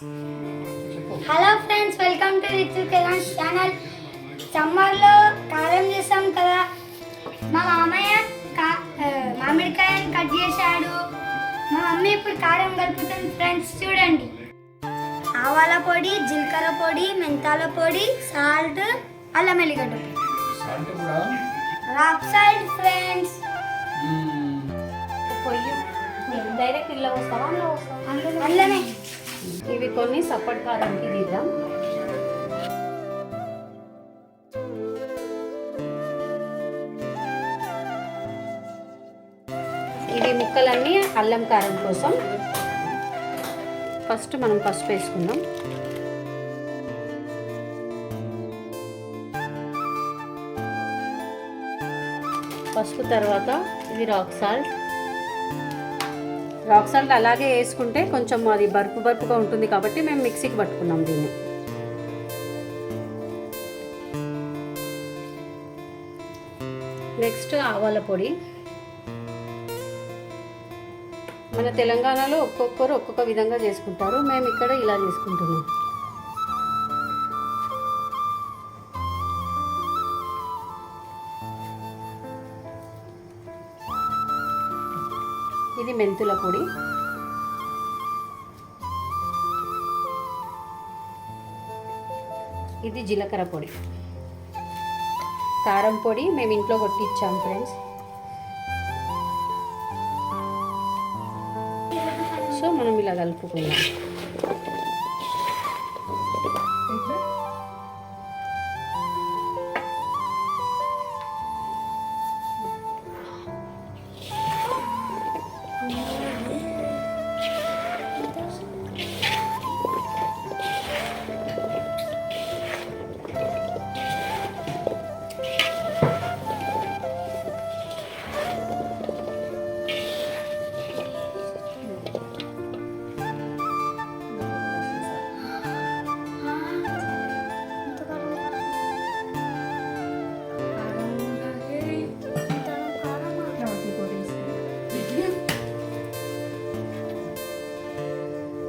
Hello friends, welcome to Ritu Telangana channel. సమ్మర్లో కారం చేసాం కదా. మా మామయ్య మామిడికాయని కట్ చేశాడు. మా మమ్మీ ఇప్పుడు కారం కలుపుతుంది. ఫ్రెండ్స్ చూడండి, ఆవాల పొడి, జీలకర్ర పొడి, మెంతాల పొడి, సాల్ట్, అల్లం ఎల్లిగడ్డ రాక్ సైడ్. ఫ్రెండ్స్ పొయ్యి డైరెక్ట్ ఇళ్ళ వస్తావా? అందులోనే ఇవి కొన్ని సప్పటి కారానికి తీద్దాం. ఇవి ముక్కలన్నీ అల్లం కారం కోసం. ఫస్ట్ మనం పసుపు వేసుకుందాం. పసుపు తర్వాత ఇది రాక్ సాల్ట్. రాక్ సాల్ట్ అలాగే వేసుకుంటే కొంచెం అది బరుపుగా ఉంటుంది కాబట్టి మేము మిక్సీకి పట్టుకున్నాం దీన్ని. నెక్స్ట్ ఆవాల పొడి. మన తెలంగాణలో ఒక్కొక్కరు ఒక్కొక్క విధంగా చేసుకుంటారు, మేము ఇక్కడ ఇలా చేసుకుంటున్నాం. ఇది మెంతుల పొడి. ఇది జీలకర్ర పొడి. కారం పొడి మేము ఇంట్లో కొట్టించాం ఫ్రెండ్స్. సో మనం ఇలా కలుపుకుందాం.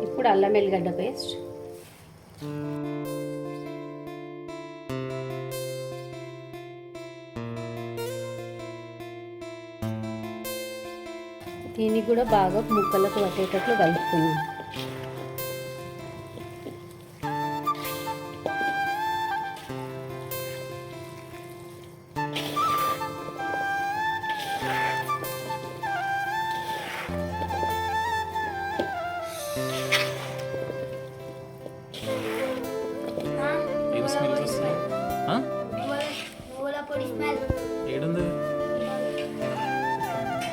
ఇప్పుడు అల్లం ఎల్లిగడ్డ పేస్ట్. దీన్ని కూడా బాగా ముక్కలకు పట్టేటట్లు కలుపుకున్నాం.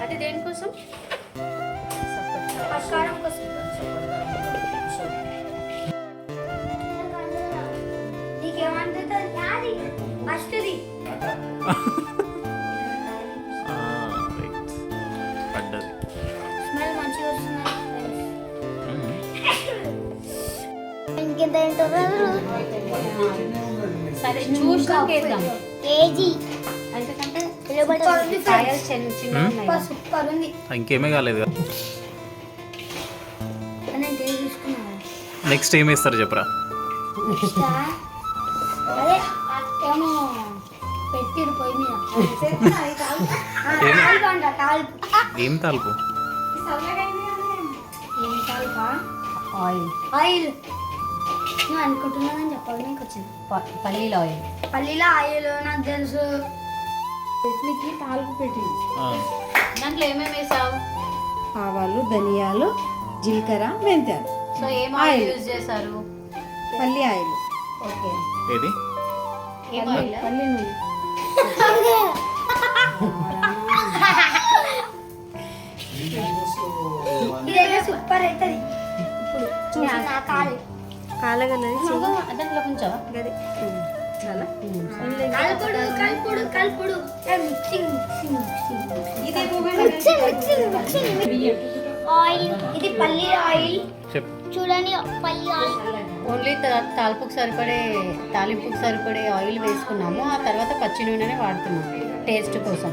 అది దేనికోసం? కారం కోసం. నీకేమంటుంది? ఫస్ట్ది స్మెల్ మంచిగా వస్తుంది. ఇంకెంత సరే చూసాం కేజీ ఎందుకంటే సూపర్ ఉంది. ఇంకేమీ కాలేదు. నెక్స్ట్ ఏం వేస్తారు చెప్పరా? అదే ఏమో పెట్టిరు పొయ్యి మీద. ఏం తాల్పు? ఏం తాల్పా? ఆయిల్. ఆయిల్ నువ్వు అనుకుంటున్నానని చెప్పాలి. నీకు వచ్చింది పల్లీల ఆయిల్. పల్లీల ఆయిల్ నాకు తెలుసు. చట్నీకి తాలింపు పెట్టి దాంట్లో ఏమేమి వేసావు? ఆవాలు, ధనియాలు, జీలకర్ర, మెంతాలు. సో ఏం ఆయిల్ యూజ్ చేశారు? పల్లి ఆయిల్. ఓకే. ఏది? ఏం ఆయిల్? పల్లి నూనె. ఇదైతే సూపర్ అవుతుంది. ఇప్పుడు నా కాలు కాలగలది దాంట్లో కొంచెం గది చాలా కలుపుడు కలుపుడు కలుపుడు. Mixing mixing oil. ఇది పల్లి ఆయిల్ చూడండి. పల్లి ఆయిల్ ఓన్లీ తాలింపుకు సరిపడే ఆయిల్ వేసుకున్నాము. ఆ తర్వాత పచ్చి నూనెనే వాడుతున్నాం టేస్ట్ కోసం.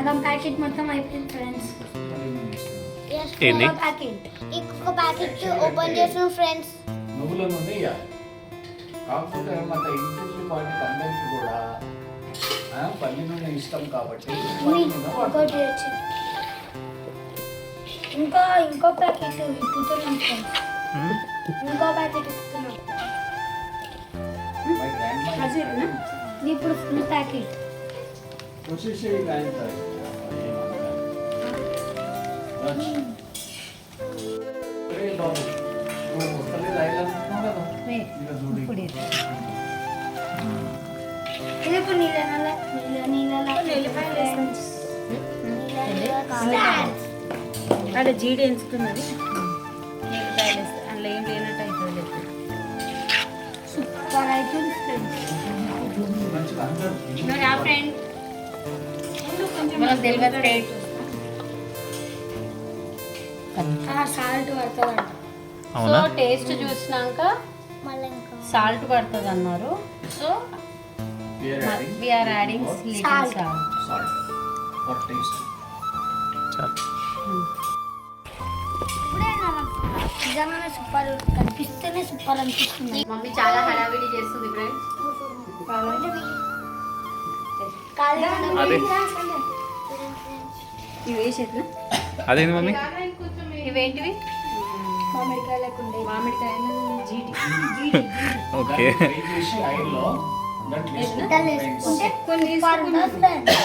సగం ప్యాకెట్ మొత్తం అయిపోయింది ఫ్రెండ్స్. ఏంది? ప్యాకెట్ ఇంకొక ప్యాకెట్ ఓపెన్ చేసిన ఫ్రెండ్స్. నువ్వుల నూనె ఇయ్యాలి. కాకపోతే మన ఇంటికి వాటికి అందరికీ కూడా పల్లి నూనె ఇష్టం కాబట్టి పల్లి నూనె వాడతాం. ఇంకోటి వచ్చింది. ఇంకో ప్యాకెట్ ఇప్పుతున్నాం ఫ్రెండ్స్. ఇంకో ప్యాకెట్ ఇప్పుతున్నాం. My grandma is అదేనా? ఇది ఇప్పుడు ఫుల్ ప్యాకెట్. వచ్చేసి రాయించాలి. ఒరే బాబు, నువ్వు ముక్కలు రాయాలనుకున్నావు కదా? ఇక చూడు. ఇప్పుడు ఇది. ఇది ఇప్పుడు నీళ్ళ అక్కడ జీడి ఎంచుకున్నది. ఉల్లిపాయలు వేస్తే అందులో ఏం లేనట్టు అవుతుంది. సూపర్ అవుతుంది ఫ్రెండ్స్. మంచిగా అందరూ మనకు తెలియదు రేట్. సాల్ట్ పడుతుందంట. సో అవునా? టేస్ట్ చూసినాక మళ్ళీ ఇంకా సాల్ట్ పడుతుంది అన్నారు. So we are adding we are adding little Salt. Salt. salt for taste. చాలు. ఇప్పుడే నిజంగానే సూపర్ కనిపిస్తేనే సూపర్ అనిపిస్తుంది. మమ్మీ చాలా హడావిడి చేస్తుంది ఫ్రెండ్స్. అదే ఇవి వేసేట్లా అదేంది మమ్మీ? ఇవేంటివి? మామిడికాయలకు ఉండే మామిడికాయలు జీడి. ఓకే. దాన్ని ఫ్రై చేసి ఆయిల్లో దాంట్లో ముక్కలు వేసుకుంటే సూపర్ ఉంటుంది ఫ్రెండ్స్.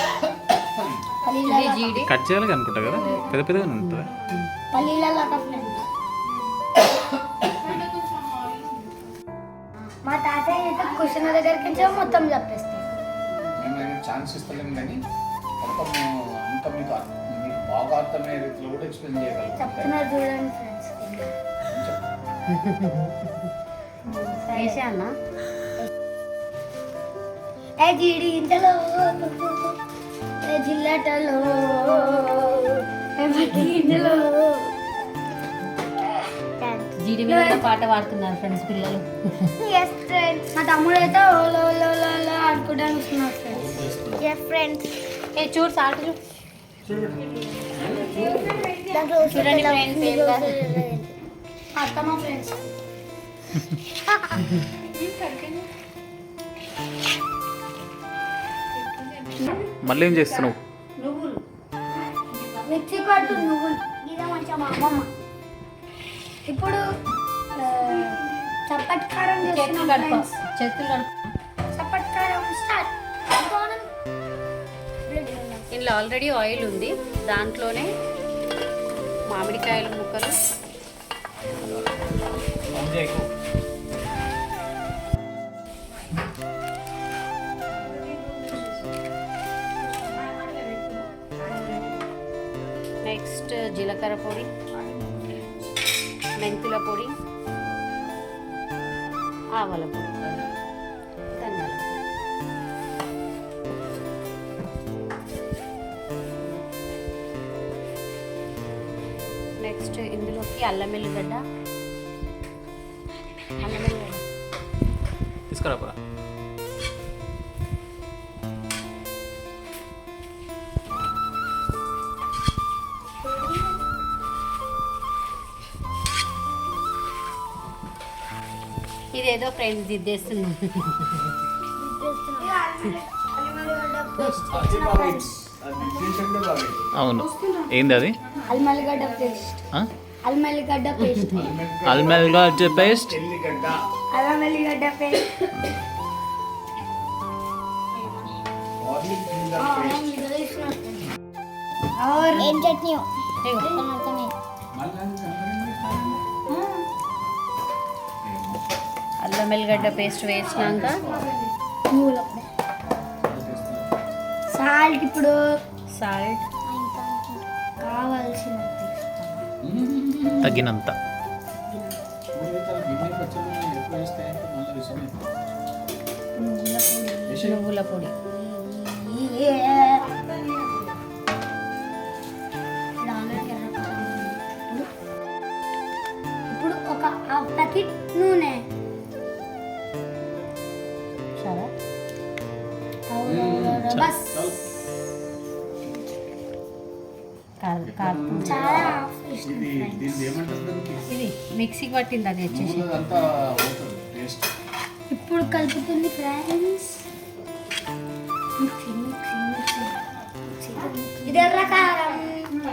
ఇది జీడి. కట్ చేయాలి అనుకుంటా కదా, పెద్ద పెద్దగానే ఉంటుంది. పల్లీలలో ఫ్రెండ్స్. మా తాతయ్య అయితే క్వశ్చన్ దగ్గరికి వచ్చి మొత్తం చెప్పేస్తాం. మేము ఛాన్స్ ఇస్తలేము కానీ మొత్తం అంత మీకు బాగా అర్థమయ్యే రీతిలో కూడా ఎక్స్ప్లెయిన్ చేయగలం. చెప్తున్నారు చూడండి ఫ్రెండ్స్. వేసా అన్న. ఏ జీడి ఇంతలో ఏ జిల్లటలో ఏ మట్టి గింజలో. జీడి మీద కూడా పాట పాడుతున్నారు ఫ్రెండ్స్ పిల్లలు. Yes friends. మా తమ్ముడు అయితే ఓలో ఓలో ఓలో అనుకుంటాను వస్తున్నారు ఫ్రెండ్స్. Yes friends. ఏ చూడు సాల్ట్ చూడు. దాంట్లో చూడండి ఫ్రెండ్స్ ఏం కాదు. అత్తమ్మ ఫ్రెండ్స్. మళ్ళీ ఏం చేస్తున్నావు? నువ్వులు మిర్చి పట్టు నువ్వులు ఇదే మంచిగా మా అమ్మమ్మ. ఇప్పుడు చప్పటి కారం చేతులు చేస్తున్నాం కడుపు. ఫ్రెండ్స్. చేతులు కడుపు. చప్పటి కారం స్టార్ట్. ఇందులో ఆల్రెడీ ఆయిల్ ఉంది. దాంట్లోనే మామిడికాయల ముక్కలు, నెక్స్ట్ జీలకర్ర పొడి, మెంతుల పొడి, ఆవాల పొడి, ధనియాల పొడి. నెక్స్ట్ ఇందులోకి అల్లం వెల్లిగడ్డ, తీసుకురాపరా. ఇదేదో ఫ్రెండ్స్ దిద్దేస్తున్నాం. అది బాగా అది చేసేదే బాగా అవును. ఏంది అది? అల్మల్లిగడ్డ పేస్ట్. ఆ? అల్మల్లిగడ్డ పేస్ట్. అల్మల్గడ్డ పేస్ట్. ఎల్లిగడ్డ అల్మల్లిగడ్డ పేస్ట్. ఆనియన్ జింజర్ పేస్ట్ ఏం చట్నీ ఇదిగో. అల్లం వెల్లిగడ్డ పేస్ట్ వేసినాక సాల్ట్ ఇప్పుడు సాల్ట్ కావాల్సిన తగినంత. గిన్నె పచ్చడి ఎక్కువ వేస్తే మళ్ళీ విషయం నువ్వుల పొడి. ఇప్పుడు ఒక హాఫ్ ప్యాకెట్ నూనె. సరే బస్ కాదు కాదు చాలా ఇష్టం ఇది దీన్ని ఏమంటారు దానికి? ఇది మిక్సీకి పట్టింది అది వచ్చేసి నువ్వులదంతా అవుతుంది టేస్ట్. ఇప్పుడు కలుపుతుంది ఫ్రెండ్స్. ఇది ఎర్ర కారం.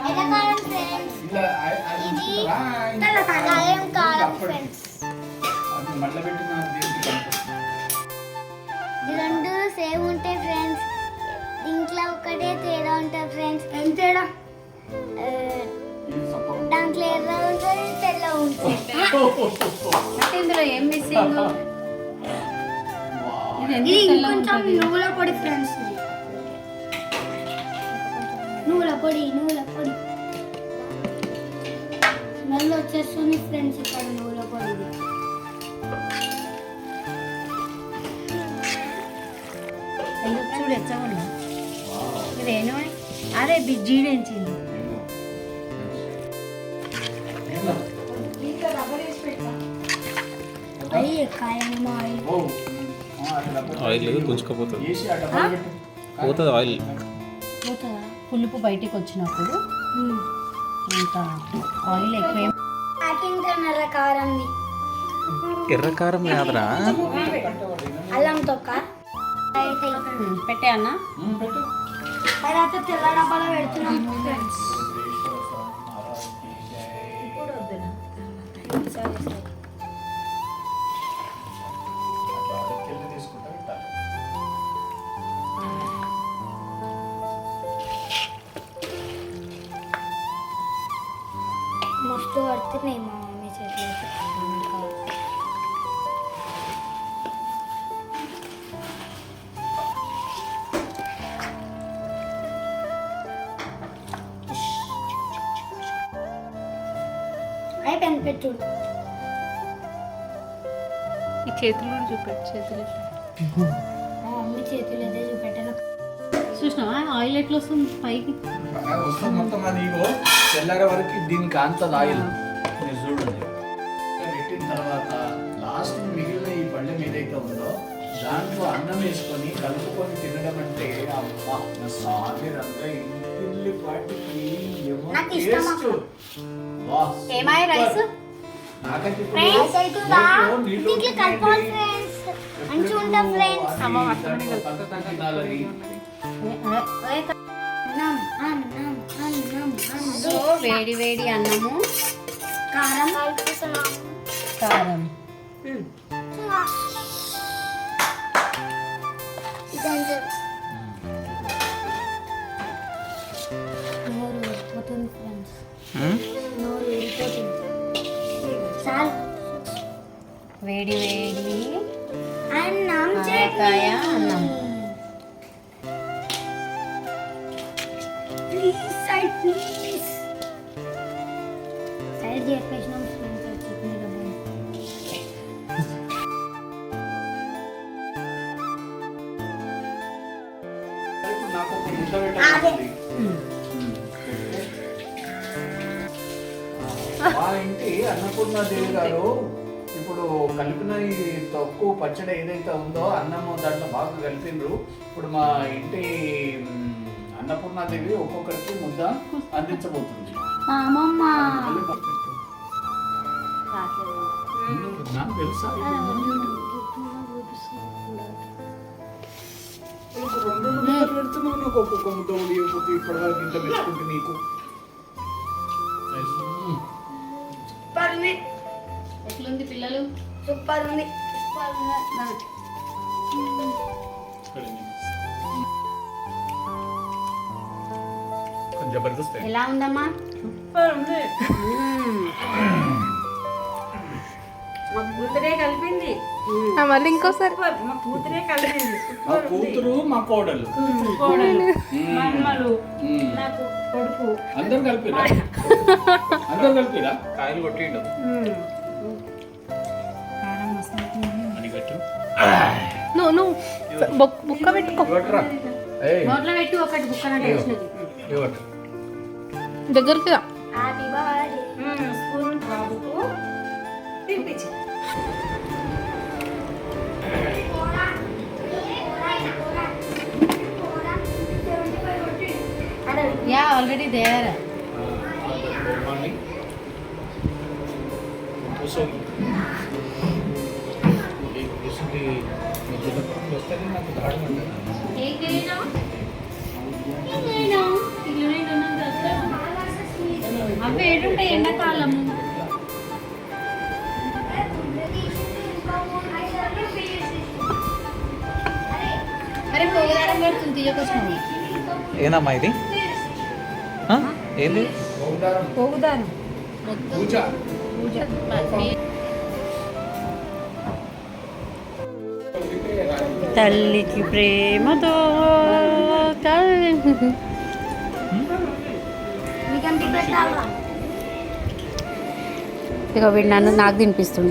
ఎర్రకారం ఫ్రెండ్స్. ఇలా అది ఉంచుతారా? తెల్ల కారం. కారం కారం అప్పుడు ఫ్రెండ్స్. అది మళ్ళీ పెట్టిన దీనికి కలుపుతుంది. ఈ రెండు సేమ్ ఉంటాయి ఫ్రెండ్స్. దీంట్లో ఒకటే తేడా ఉంటుంది ఫ్రెండ్స్. ఏం తేడా? ఇది సపోర్ట్. దాంట్లో ఎర్ర ఉంటుంది, తెల్ల ఉంటుంది. అంటే ఇందులో ఏం మిస్సింగ్ ఇది ఇది ఎందుకు తెల్లగా ఇంకొంచెం ఉంటుంది? నువ్వుల పొడి ఫ్రెండ్స్. నువ్వుల పొడి స్మెల్ వచ్చేస్తుంది ఫ్రెండ్స్. ఇక్కడ నువ్వుల పొడి ఎందుకు చూడు ఎచ్చకుండా ఇది ఏనో అదే జీడించింది అయ్యి కాయమేమో ఆయిల్. ఓ, అది డబ్బా ఆయిల్ గుంజుకపోతుంది వేసి ఆ డబ్బా పెట్టు. పోతుంది ఆయిల్. పోతుందా? పులుపు బయటికి వచ్చినప్పుడు ఇంకా ఆయిల్ ఎక్కువ ప్యాకింగ్ ఎర్ర కారంది. ఎర్ర కారం కాదురా, అల్లం తొక్క. పెట్టే అన్న పెట్టు. తర్వాత తెల్ల డబ్బాలో పెడుతున్నాం ఫ్రెండ్స్. అట్లా అరకెళ్ళి తీసుకుంటా పెట్టాలి. మస్తు పడుతున్నాయి మా మమ్మీ చేతిలో. అయిపోయింది పెట్టుడు. ఈ చేతులు చూపెట్టు చేతులు. మా మమ్మీ చేతులు అదే చూపెట్టాను. చూసినావా ఆయిల్ ఎట్లా వస్తుంది పైకి వస్తుంది మొత్తం. అది ఇగో తెల్లారే వరకు దీనికి అంత ఆయిల్ మీరు చూడండి. పెట్టిన తర్వాత లాస్ట్ మిగిలిన ఈ పళ్ళెం ఏదైతే ఉందో దాంట్లో అన్నం వేసుకొని కలుపుకొని తినడం అంటే అమ్మా నా సాగేదంతా ఇంటిల్లి పాటికి ఏమో నాకు ఇష్టం టేస్ట్. వాహ్, ఏమాయ రైస్ నాకైతే ఇప్పుడు ఫ్రెండ్స్ అవుతుందా? నీళ్ళు దీంట్లో కలపాలి ఫ్రెండ్స్. మంచిగా ఉంటా ఫ్రెండ్స్. పక్కన తినాలని. అన్నం అన్నం అన్నం సో అన్నం. వేడి వేడి అన్నము కారం కలుపుతున్నాం. కారం ఇదంతా నోరు ఊరిపోతుంది ఫ్రెండ్స్. ఉమ్? నోరు ఊరిపోతుంది. చాలు. వేడి వేడి అన్నం ఆవకాయ అన్నం. Please side please. సైడ్ చెప్పేసినాం ఫ్రెండ్స్. చట్నీ డబ్బా. నాకు ఒక ముద్ద పెట్టాలి. మా ఇంటి అన్నపూర్ణాదేవి గారు ఇప్పుడు కలిపిన ఈ తొక్కు పచ్చడి ఏదైతే ఉందో అన్నము దాంట్లో బాగా కలిపిండ్రు. ఇప్పుడు మా ఇంటి అన్నపూర్ణాదేవి ఒక్కొక్కరికి ముద్ద అందించబోతుంది. మా అమ్మమ్మ నాకు తెలుసా రెండు ముద్దలు పెడుతున్నావు, నాకు ఒక్కొక్క ముద్ద ఉడియకపోతే ఇప్పటివరకు ఇంత పెట్టుకుంటే నీకు సూపర్ ఉంది. ఎట్లుంది పిల్లలు సూపర్ ఉంది. జబర్దస్త్ ఎలా ఉందమ్మా సూపర్ ఉంది. మా కూతురే కలిపింది. మళ్ళీ ఇంకోసారి సూపర్. మా కూతురే కలిపింది. మా కూతురు మా కోడలు కోడలు, మా అమ్మలు, నాకు కొడుకు. అందరు కలిపిరా అందరు కలిపిరా కాయలు కొట్టిండు అని కట్టు నువ్వు బుక్క పెట్టుకో ఇవ్వట్రా. ఏయ్, నోట్లో పెట్టి ఒకటి బుక్కనంటే వేసినది ఇవ్వట్రా. దగ్గరికి రా. Happy birthday. స్కూల్ బాబుకు తినిపించి. యా ఆల్రెడీ దేర్ కూర్చోగి కూర్చుంటే వస్తేనే నాకు దాడి అవి ఏడుంటాయి ఎండాకాలము. అరే పోగదారం పడుతుంది తీయకొచ్చినాము. ఏందమ్మా ఇది ఆ? ఏంది పోగుదాను పూజ తల్లికి ప్రేమతో మీకు ఎంత పెట్టాలా? ఇక వీడు నన్ను నాకు తినిపిస్తుంది.